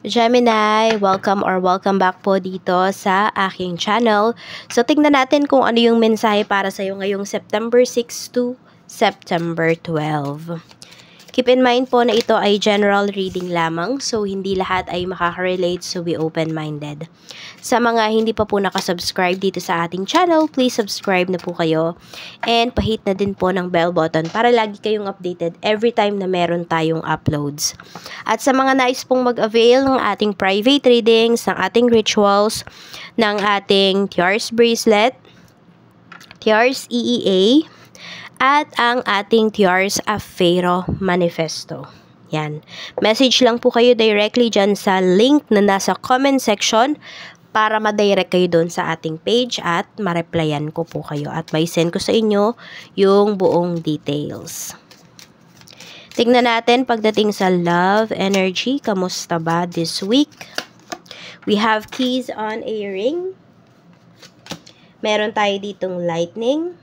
Gemini, welcome back po dito sa aking channel. So, tingnan natin kung ano yung mensahe para sa'yo ngayong September 6 to September 12. Keep in mind po na ito ay general reading lamang, so hindi lahat ay makaka-relate, so be open-minded. Sa mga hindi pa po nakasubscribe dito sa ating channel, please subscribe na po kayo. And pahit na din po ng bell button para lagi kayong updated every time na meron tayong uploads. At sa mga nais pong mag-avail ng ating private readings, ng ating rituals, ng ating Tiars Bracelet, Tiars EEA, at ang ating Tiars Afero Manifesto. Yan. Message lang po kayo directly dyan sa link na nasa comment section para ma-direct kayo doon sa ating page at ma-replyan ko po kayo at may send ko sa inyo yung buong details. Tignan natin pagdating sa love energy. Kamusta ba this week? We have keys on a ring. Meron tayo ditong lightning.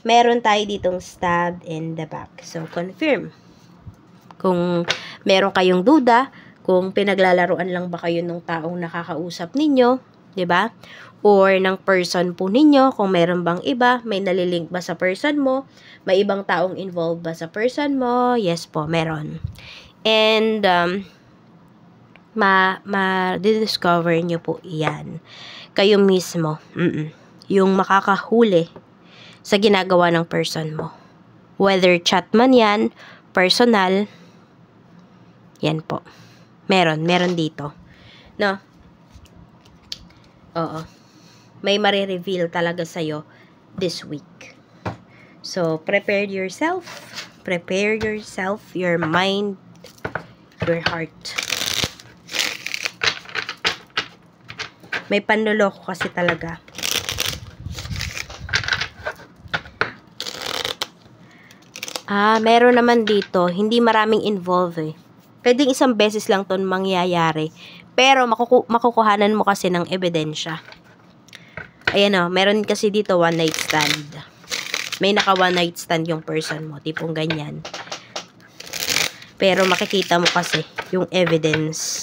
Meron tayo ditong stabbed in the back. So, confirm. Kung meron kayong duda, kung pinaglalaruan lang ba kayo ng taong nakakausap ninyo, 'di ba? Or ng person po ninyo, kung meron bang iba, may nalilink ba sa person mo? May ibang taong involved ba sa person mo? Yes po, meron. And, ma-discover nyo po yan. Kayo mismo. Yung makakahuli sa ginagawa ng person mo. Whether chat man yan, personal, yan po. Meron dito. No? Oo. May marireveal talaga sa'yo this week. So, prepare yourself. Prepare yourself, your mind, your heart. May panloloko kasi talaga. Meron naman dito, hindi maraming involved eh. Pwedeng isang beses lang ton mangyayari. Pero makukuhanan mo kasi ng ebidensya. Ayan o, meron kasi dito one night stand. May naka one night stand yung person mo, tipong ganyan. Pero makikita mo kasi yung evidence.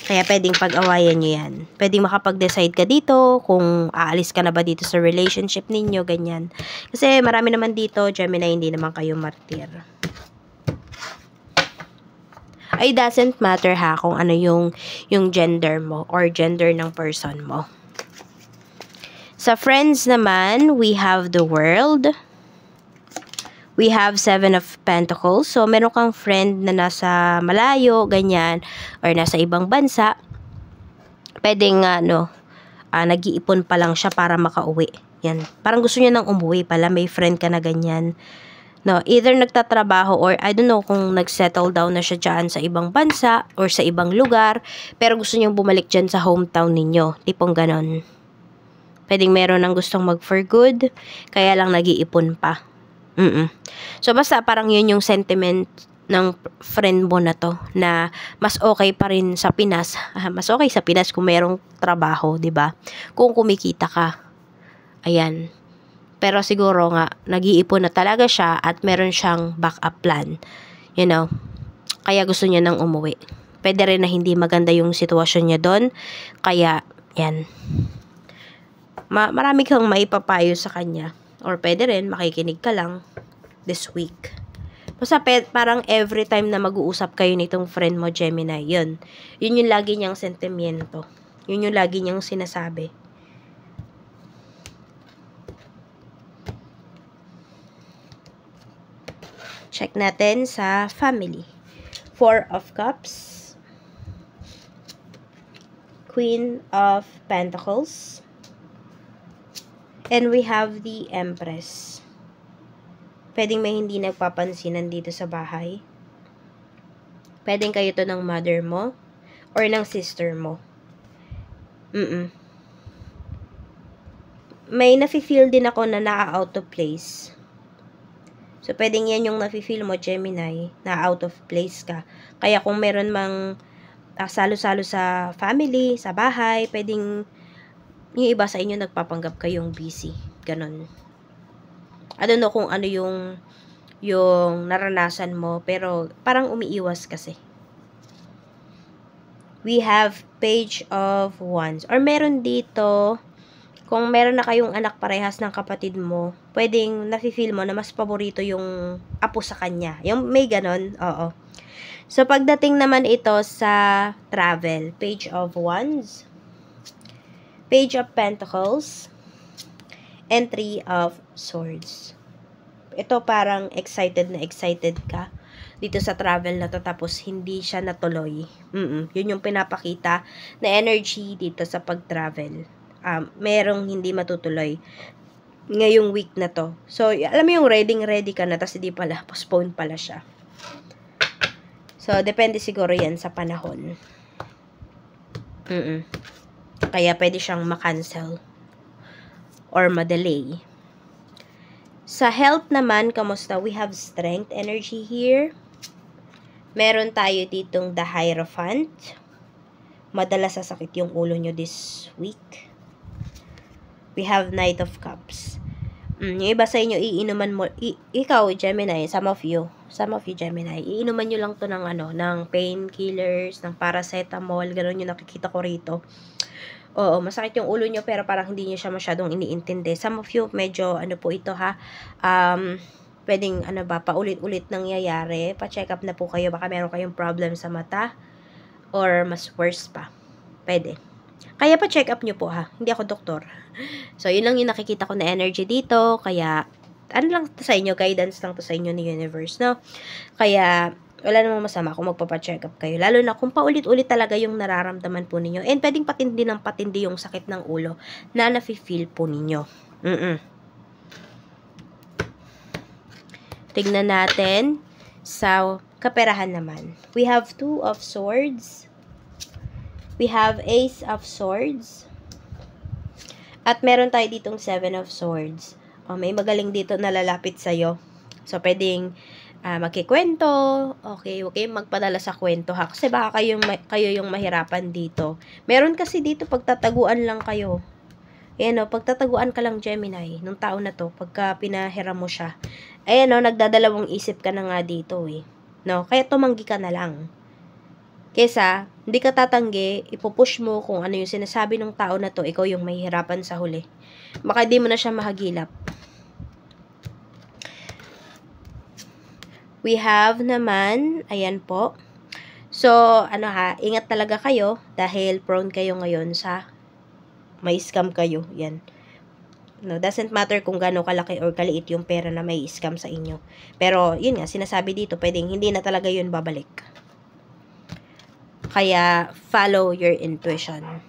Kaya pwedeng pag-awayan nyo yan. Pwedeng makapag-decide ka dito kung aalis ka na ba dito sa relationship ninyo, ganyan. Kasi marami naman dito, Gemini, hindi naman kayo martir. It doesn't matter ha kung ano yung gender mo or gender ng person mo. Sa friends naman, we have the world. We have 7 of Pentacles. So, meron kang friend na nasa malayo, ganyan, or nasa ibang bansa. Pwedeng, nag-iipon pa lang siya para makauwi. Yan. Parang gusto niya nang umuwi pala. May friend ka na ganyan. No, either nagtatrabaho or I don't know kung nag-settle down na siya dyan sa ibang bansa or sa ibang lugar. Pero gusto niyang bumalik dyan sa hometown ninyo. Tipong ganon. Pwedeng meron ng gustong mag-for good. Kaya lang nag-iipon pa. So, basta parang yun yung sentiment ng friend mo na to, na mas okay pa rin sa Pinas. Mas okay sa Pinas kung merong trabaho, 'di ba? Kung kumikita ka. Ayan. Pero siguro nga, nag-iipon na talaga siya at meron siyang backup plan. You know? Kaya gusto niya nang umuwi. Pwede rin na hindi maganda yung sitwasyon niya doon. Kaya, yan. Marami kang maipapayo sa kanya. Or pwede rin, makikinig ka lang this week. Basta parang every time na mag-uusap kayo nitong friend mo, Gemini, yun yung lagi niyang sentimiento. Yun yung lagi niyang sinasabi. Check natin sa family. 4 of Cups. Queen of Pentacles. And we have the Empress. Pwedeng may hindi nagpapansinan dito sa bahay. Pwedeng kayo to ng mother mo or ng sister mo. May nafe-feel din ako na naa-out of place. So, pwedeng yan yung nafe-feel mo, Gemini, na out of place ka. Kaya kung meron mang salo-salo sa family, sa bahay, pwedeng yung iba sa inyo nagpapanggap kayong busy. Ganon. I don't know kung ano yung naranasan mo, pero parang umiiwas kasi. we have Page of Wands. Or meron dito, kung meron na kayong anak parehas ng kapatid mo, pwedeng nafe-feel mo na mas paborito yung apo sa kanya. Yung may ganon, oo. So, pagdating naman ito sa travel, Page of Wands, Page of Pentacles, and Three of Swords. Ito parang excited ka dito sa travel na to, tapos hindi siya natuloy. Yun yung pinapakita na energy dito sa pag-travel. Merong hindi matutuloy ngayong week na to. So, alam mo yung ready ka na, tapos hindi pala, postpone pala siya. So, depende siguro yan sa panahon. Kaya pwede siyang ma-cancel or ma-delay. Sa health naman, kamusta? We have strength energy here. Meron tayo ditong the Hierophant. Madalas sasakit yung ulo nyo this week. We have Knight of Cups. Yung iba sa inyo, iinuman mo, ikaw, Gemini, some of you Gemini, iinuman nyo lang to ng painkillers, ng paracetamol, gano'n yung nakikita ko rito. Oo, masakit yung ulo nyo, pero parang hindi nyo siya masyadong iniintindi. Some of you, medyo, po ito ha, pwedeng, paulit-ulit nangyayari. Pa-check up na po kayo, baka meron kayong problem sa mata, or mas worse pa. Pwede. Kaya pa-check up nyo po ha, hindi ako doktor. So, yun lang yung nakikita ko na energy dito, kaya, lang to sa inyo, guidance lang to sa inyo ni universe, no? Kaya, wala namang masama kung magpapa-check up kayo. Lalo na kung paulit-ulit talaga yung nararamdaman po ninyo. And pwedeng patindi ng patindi yung sakit ng ulo na nafe-feel po ninyo. Tignan natin sa kaperahan naman. We have Two of Swords. We have Ace of Swords. At meron tayo ditong Seven of Swords. May magaling dito na lalapit sa'yo. So, pwedeng magkikwento, okay, huwag kayong magpadala sa kwento ha, kasi baka kayo yung mahirapan dito. Meron kasi dito pagtataguan lang kayo. Ayan o, pagtataguan ka lang Gemini, nung tao na to, pagka pinahiram mo siya. Ayan o, nagdadalawang isip ka na nga dito eh. No, kaya tumanggi ka na lang. Kesa, hindi ka tatanggi, ipupush mo kung ano yung sinasabi ng tao na to, ikaw yung mahihirapan sa huli. Baka di mo na siya mahagilap. We have naman, ayan po. So, ingat talaga kayo dahil prone kayo ngayon sa may scam kayo. Yan. No, doesn't matter kung gaano kalaki or kaliit yung pera na may scam sa inyo. Pero, yun nga, sinasabi dito, pwedeng hindi na talaga yun babalik. Kaya, follow your intuition.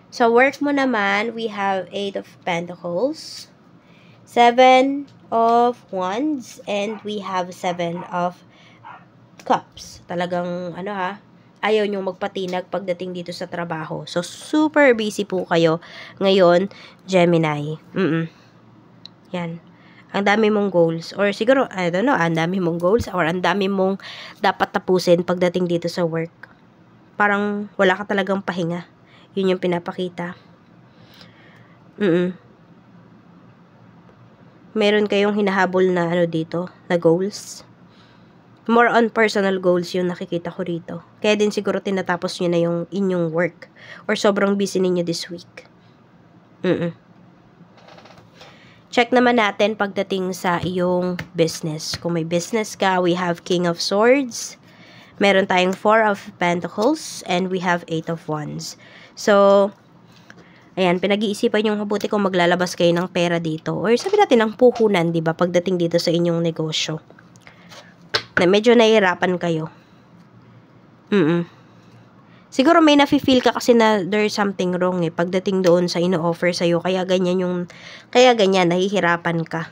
So, work mo naman, we have 8 of Pentacles, 7 of Wands, and we have 7 of Cups. Talagang, ayaw nyong magpatinag pagdating dito sa trabaho. So, super busy po kayo ngayon, Gemini. Yan. Ang dami mong goals. Or siguro, I don't know, ang dami mong goals or ang dami mong dapat tapusin pagdating dito sa work. Parang wala ka talagang pahinga. Yun yung pinapakita. Meron kayong hinahabol na dito, na goals. More on personal goals yung nakikita ko rito. Kaya din siguro tinatapos nyo na yung inyong work. Or sobrang busy ninyo this week. Check naman natin pagdating sa iyong business. Kung may business ka, we have King of Swords. Meron tayong 4 of Pentacles. And we have 8 of Wands. So, ayan, pinag-iisipan yung mabuti kung maglalabas kayo ng pera dito. Or sabi natin ng puhunan, diba? Pagdating dito sa inyong negosyo. Na medyo nahihirapan kayo. Siguro may nafe-feel ka kasi na there's something wrong eh. Pagdating doon sa ino-offer sa'yo. Kaya ganyan, nahihirapan ka.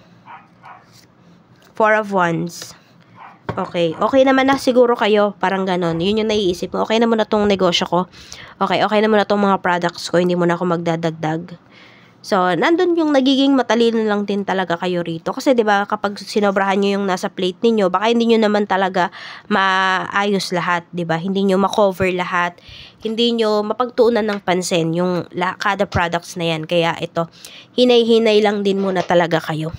4 of Wands. Okay. Okay naman na siguro kayo. Parang ganon. Yun yung naiisip mo. Okay na muna tong negosyo ko. Okay na muna tong mga products ko. Hindi muna ako magdadagdag. So, nandun yung nagiging matalino lang din talaga kayo rito. Kasi, di ba, kapag sinobrahan nyo yung nasa plate ninyo, baka hindi nyo naman talaga maayos lahat, di ba? Hindi nyo makover lahat. Hindi nyo mapagtuunan ng pansin yung kada products na yan. Kaya, ito, hinay-hinay lang din muna talaga kayo.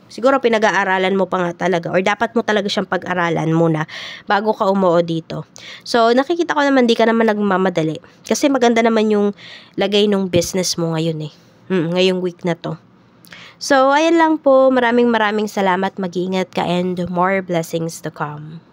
Siguro pinag-aaralan mo pa nga talaga or dapat mo talaga siyang pag-aralan muna bago ka umuo dito. So, nakikita ko naman di ka naman nagmamadali. Kasi maganda naman yung lagay ng business mo ngayon eh. Ngayong week na to. So, ayan lang po. Maraming salamat. Mag-iingat ka and more blessings to come.